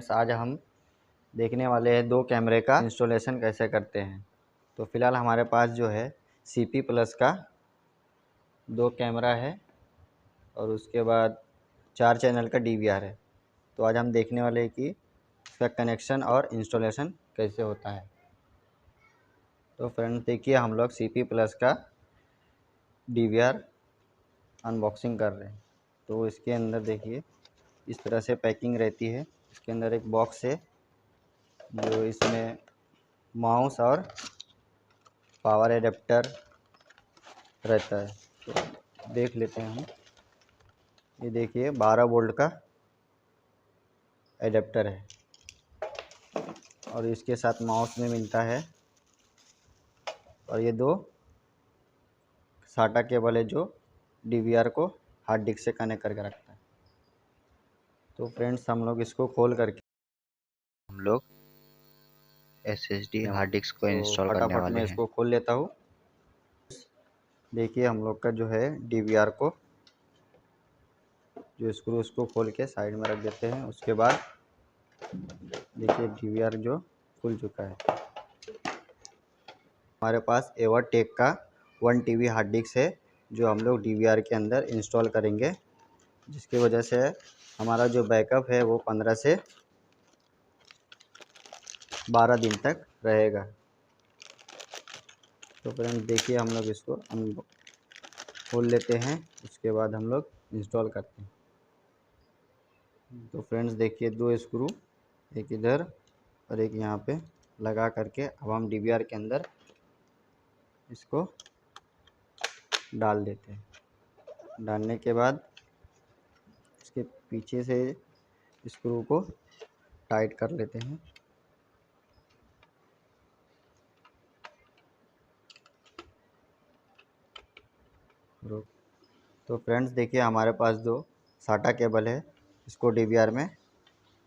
Friends, आज हम देखने वाले हैं दो कैमरे का इंस्टॉलेशन कैसे करते हैं। तो फ़िलहाल हमारे पास जो है CP प्लस का दो कैमरा है और उसके बाद 4 चैनल का DVR है। तो आज हम देखने वाले हैं कि इसका कनेक्शन और इंस्टॉलेशन कैसे होता है। तो फ्रेंड्स देखिए, हम लोग CP प्लस का DVR अनबॉक्सिंग कर रहे हैं। तो इसके अंदर देखिए इस तरह से पैकिंग रहती है। इसके अंदर एक बॉक्स है जो इसमें माउस और पावर एडेप्टर रहता है। तो देख लेते हैं हम। ये देखिए 12 वोल्ट का एडेप्टर है और इसके साथ माउस में मिलता है। और ये दो साटा केबल है जो DVR को हार्ड डिस्क से कनेक्ट करके रखता है। तो फ्रेंड्स, हम लोग इसको खोल करके हम लोग SSD हार्ड डिस्क को तो इंस्टॉल करने फटाफट वाले मैं हैं। इसको खोल लेता हूँ। देखिए हम लोग का जो है DVR को जो स्क्रू उसको खोल के साइड में रख देते हैं। उसके बाद देखिए DVR जो खुल चुका है। हमारे पास एवरटेक का 1 TB हार्ड डिस्क है जो हम लोग DVR के अंदर इंस्टॉल करेंगे, जिसकी वजह से हमारा जो बैकअप है वो 15 से 12 दिन तक रहेगा। तो फ्रेंड्स देखिए, हम लोग इसको खोल लेते हैं। उसके बाद हम लोग इंस्टॉल करते हैं। तो फ्रेंड्स देखिए, दो स्क्रू, एक इधर और एक यहाँ पे लगा करके अब हम DVR के अंदर इसको डाल देते हैं। डालने के बाद इसके पीछे से स्क्रू को टाइट कर लेते हैं। तो फ्रेंड्स देखिए, हमारे पास दो साटा केबल है, इसको DVR में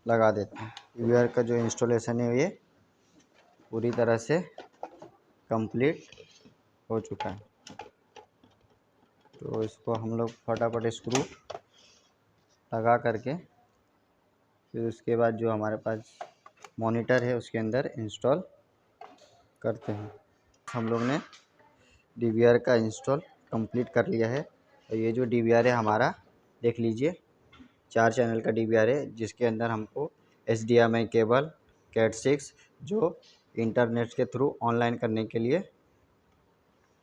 लगा देते हैं। DVR का जो इंस्टॉलेशन है ये पूरी तरह से कंप्लीट हो चुका है। तो इसको हम लोग फटाफट स्क्रू लगा करके फिर उसके बाद जो हमारे पास मॉनिटर है उसके अंदर इंस्टॉल करते हैं। हम लोग ने DVR का इंस्टॉल कंप्लीट कर लिया है। और ये जो DVR है हमारा, देख लीजिए 4 चैनल का DVR है, जिसके अंदर हमको HDMI केबल कैट 6 जो इंटरनेट के थ्रू ऑनलाइन करने के लिए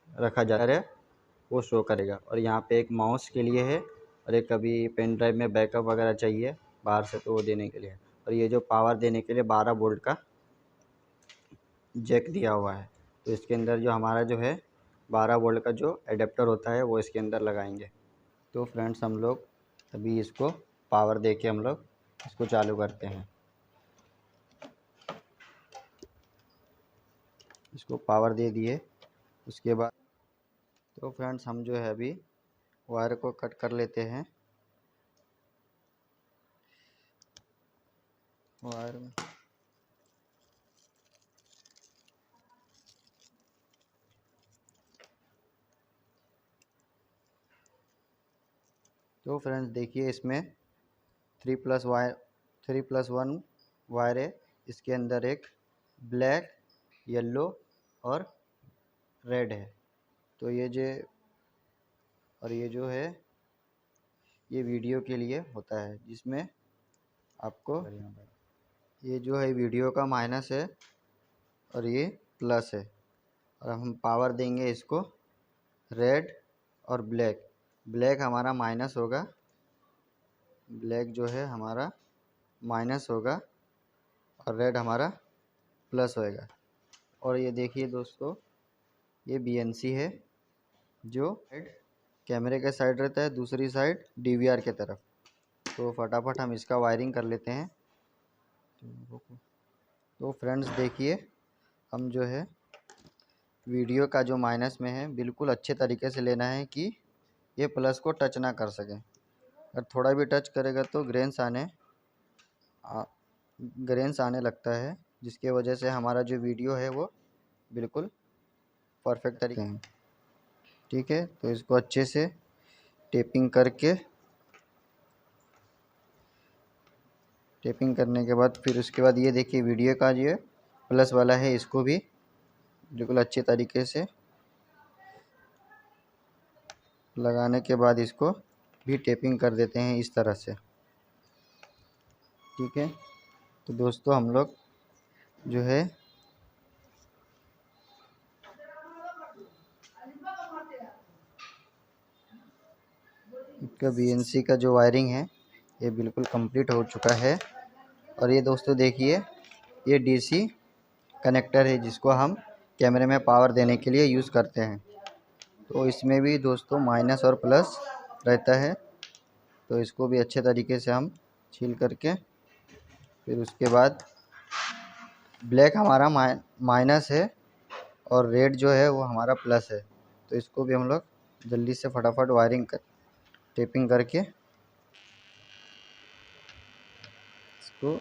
रखा जा रहा है वो शो करेगा। और यहाँ पे एक माउस के लिए है और एक कभी पेन ड्राइव में बैकअप वगैरह चाहिए बाहर से तो वो देने के लिए। और ये जो पावर देने के लिए 12 वोल्ट का जैक दिया हुआ है। तो इसके अंदर जो हमारा जो है 12 वोल्ट का जो एडेप्टर होता है वो इसके अंदर लगाएंगे। तो फ्रेंड्स, हम लोग अभी इसको पावर दे के हम लोग इसको चालू करते हैं। इसको पावर दे दिए। उसके बाद तो फ्रेंड्स, हम जो है अभी वायर को कट कर लेते हैं। वायर में तो फ्रेंड्स देखिए, इसमें 3+1 वायर है। इसके अंदर एक ब्लैक, येलो और रेड है। तो ये जो है ये वीडियो के लिए होता है, जिसमें आपको ये जो है वीडियो का माइनस है और ये प्लस है। और हम पावर देंगे इसको रेड और ब्लैक हमारा माइनस होगा। ब्लैक जो है हमारा माइनस होगा और रेड हमारा प्लस होएगा। और ये देखिए दोस्तों, ये BNC है जो कैमरे के साइड रहता है, दूसरी साइड DVR के तरफ। तो फटाफट हम इसका वायरिंग कर लेते हैं। तो फ्रेंड्स देखिए, हम जो है वीडियो का जो माइनस में है बिल्कुल अच्छे तरीके से लेना है कि ये प्लस को टच ना कर सके। अगर थोड़ा भी टच करेगा तो ग्रेन्स आने लगता है, जिसके वजह से हमारा जो वीडियो है वो बिल्कुल परफेक्ट तरीके हैं। ठीक है, तो इसको अच्छे से टेपिंग करके टेपिंग करने के बाद फिर उसके बाद ये देखिए वीडियो का जो प्लस वाला है, इसको भी बिल्कुल अच्छे तरीके से लगाने के बाद इसको भी टेपिंग कर देते हैं इस तरह से। ठीक है, तो दोस्तों हम लोग जो है इसका BNC का जो वायरिंग है ये बिल्कुल कंप्लीट हो चुका है। और ये दोस्तों देखिए ये DC कनेक्टर है जिसको हम कैमरे में पावर देने के लिए यूज़ करते हैं। तो इसमें भी दोस्तों माइनस और प्लस रहता है, तो इसको भी अच्छे तरीके से हम छील करके फिर उसके बाद ब्लैक हमारा माइनस है और रेड जो है वो हमारा प्लस है। तो इसको भी हम लोग जल्दी से फटाफट वायरिंग कर टेपिंग करके इसको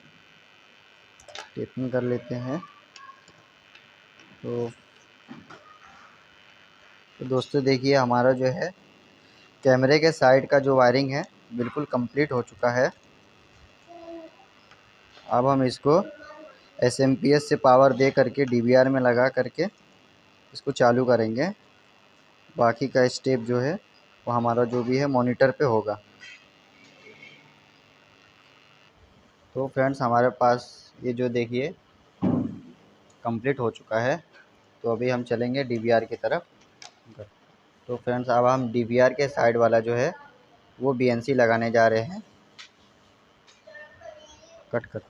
टेपिंग कर लेते हैं। तो दोस्तों देखिए हमारा जो है कैमरे के साइड का जो वायरिंग है बिल्कुल कंप्लीट हो चुका है। अब हम इसको SMPS से पावर दे करके DVR में लगा करके इसको चालू करेंगे। बाकी का स्टेप जो है वो हमारा जो भी है मॉनिटर पे होगा। तो फ्रेंड्स हमारे पास ये जो देखिए कंप्लीट हो चुका है। तो अभी हम चलेंगे DVR की तरफ। तो फ्रेंड्स अब हम DVR के साइड वाला जो है वो BNC लगाने जा रहे हैं। कट कर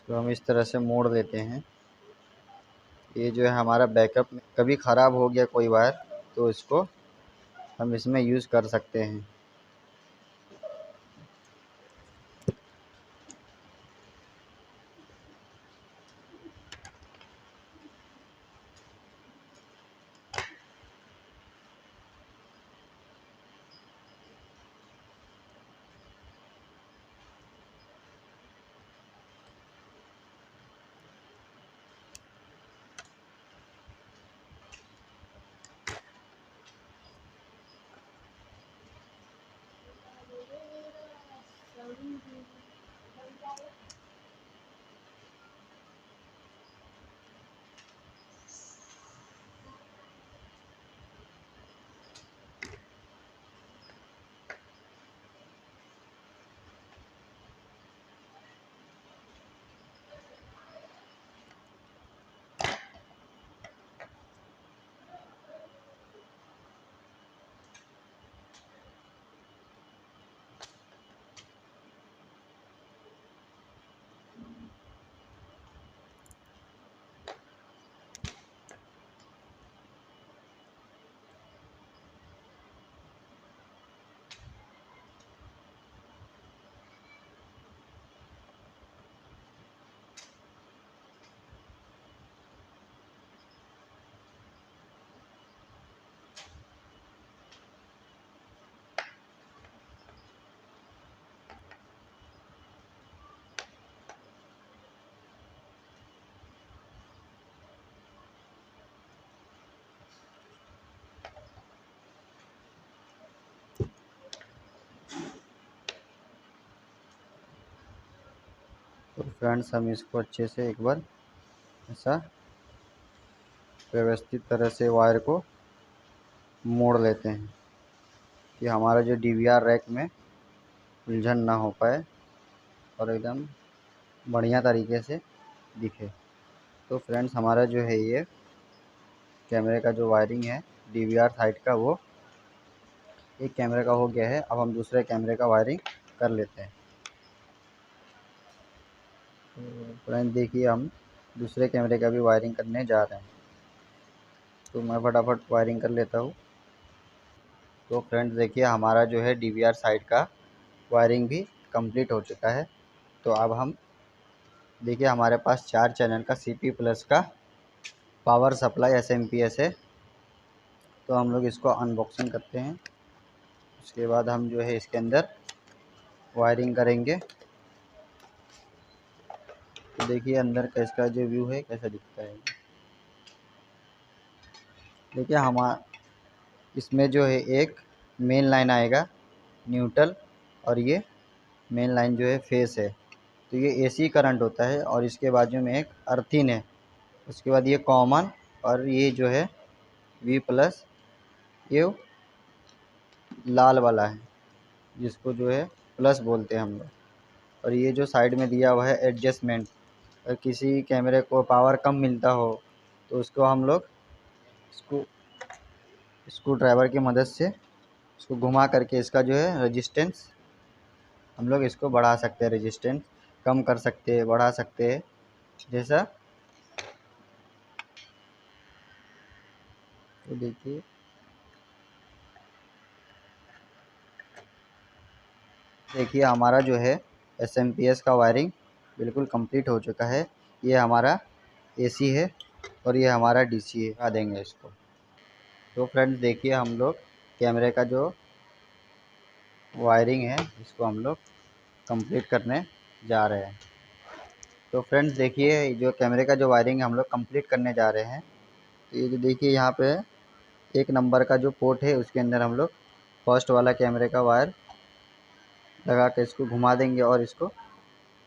तो हम इस तरह से मोड़ देते हैं। ये जो है हमारा बैकअप कभी ख़राब हो गया कोई वायर तो इसको हम इसमें यूज़ कर सकते हैं। तो फ्रेंड्स हम इसको अच्छे से एक बार ऐसा व्यवस्थित तरह से वायर को मोड़ लेते हैं कि हमारा जो DVR रैक में उलझन ना हो पाए और एकदम बढ़िया तरीके से दिखे। तो फ्रेंड्स हमारा जो है ये कैमरे का जो वायरिंग है DVR साइड का वो एक कैमरे का हो गया है। अब हम दूसरे कैमरे का वायरिंग कर लेते हैं। तो फ्रेंड्स देखिए हम दूसरे कैमरे का भी वायरिंग करने जा रहे हैं। तो मैं फटाफट वायरिंग कर लेता हूँ। तो फ्रेंड्स देखिए हमारा जो है DVR साइड का वायरिंग भी कंप्लीट हो चुका है। तो अब हम देखिए हमारे पास 4 चैनल का CP प्लस का पावर सप्लाई SMPS है। तो हम लोग इसको अनबॉक्सिंग करते हैं। उसके बाद हम जो है इसके अंदर वायरिंग करेंगे। तो देखिए अंदर का इसका जो व्यू है कैसा दिखता है। देखिए इसमें जो है एक मेन लाइन आएगा न्यूट्रल, और ये मेन लाइन जो है फेस है। तो ये एसी करंट होता है, और इसके बाजू में एक अर्थिन है। उसके बाद ये कॉमन, और ये जो है वी प्लस, ये लाल वाला है जिसको जो है प्लस बोलते हैं हम लोग। और ये जो साइड में दिया हुआ है एडजस्टमेंट, अगर किसी कैमरे को पावर कम मिलता हो तो उसको हम लोग इसको स्क्रू ड्राइवर की मदद से इसको घुमा करके इसका जो है रेजिस्टेंस हम लोग इसको बढ़ा सकते हैं, रेजिस्टेंस कम कर सकते हैं, बढ़ा सकते हैं जैसा। तो देखिए हमारा जो है एसएमपीएस का वायरिंग बिल्कुल कंप्लीट हो चुका है। ये हमारा एसी है और ये हमारा डीसी है। आ देंगे इसको। तो फ्रेंड्स देखिए हम लोग कैमरे का जो वायरिंग है इसको हम लोग कंप्लीट करने जा रहे हैं। तो फ्रेंड्स देखिए जो कैमरे का जो वायरिंग हम लोग कंप्लीट करने जा रहे हैं। तो ये जो देखिए यहाँ पे 1 नंबर का जो पोर्ट है उसके अंदर हम लोग फर्स्ट वाला कैमरे का वायर लगा के इसको घुमा देंगे और इसको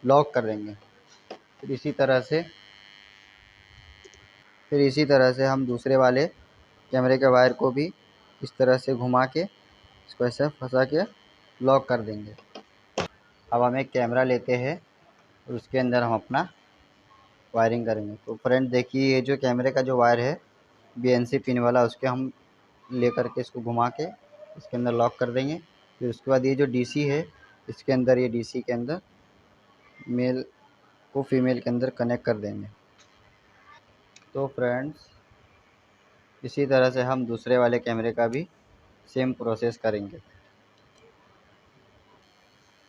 लॉक कर देंगे। फिर इसी तरह से हम दूसरे वाले कैमरे के वायर को भी इस तरह से घुमा के इसको ऐसे फंसा के लॉक कर देंगे। अब हम एक कैमरा लेते हैं और उसके अंदर हम अपना वायरिंग करेंगे। तो फ्रेंड देखिए ये जो कैमरे का जो वायर है बीएनसी पिन वाला, उसके हम लेकर के इसको घुमा के इसके अंदर लॉक कर देंगे। फिर उसके बाद ये जो डीसी है इसके अंदर, ये डीसी के अंदर मेल को फीमेल के अंदर कनेक्ट कर देंगे। तो फ्रेंड्स इसी तरह से हम दूसरे वाले कैमरे का भी सेम प्रोसेस करेंगे।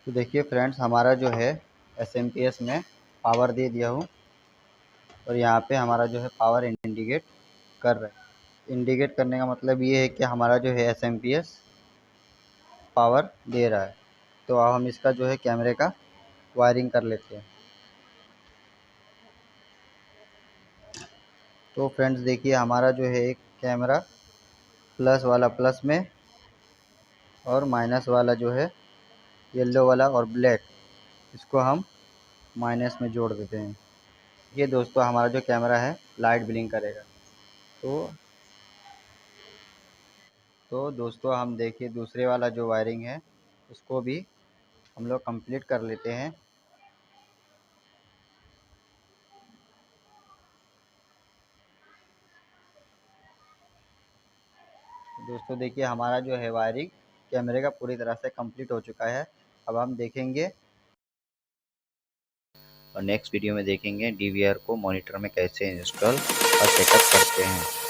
तो देखिए फ्रेंड्स हमारा जो है एसएमपीएस में पावर दे दिया हूँ, और यहाँ पे हमारा जो है पावर इंडिकेट कर रहा है। इंडिकेट करने का मतलब ये है कि हमारा जो है एसएमपीएस पावर दे रहा है। तो अब हम इसका जो है कैमरे का वायरिंग कर लेते हैं। तो फ्रेंड्स देखिए हमारा जो है एक कैमरा प्लस वाला प्लस में, और माइनस वाला जो है येलो वाला और ब्लैक, इसको हम माइनस में जोड़ देते हैं। ये दोस्तों हमारा जो कैमरा है लाइट ब्लिंक करेगा। तो दोस्तों हम देखिए दूसरे वाला जो वायरिंग है उसको भी हम लोग कंप्लीट कर लेते हैं। दोस्तों देखिए हमारा जो है वायरिंग कैमरे का पूरी तरह से कंप्लीट हो चुका है। अब हम देखेंगे और नेक्स्ट वीडियो में देखेंगे डीवीआर को मॉनिटर में कैसे इंस्टॉल और सेटअप करते हैं।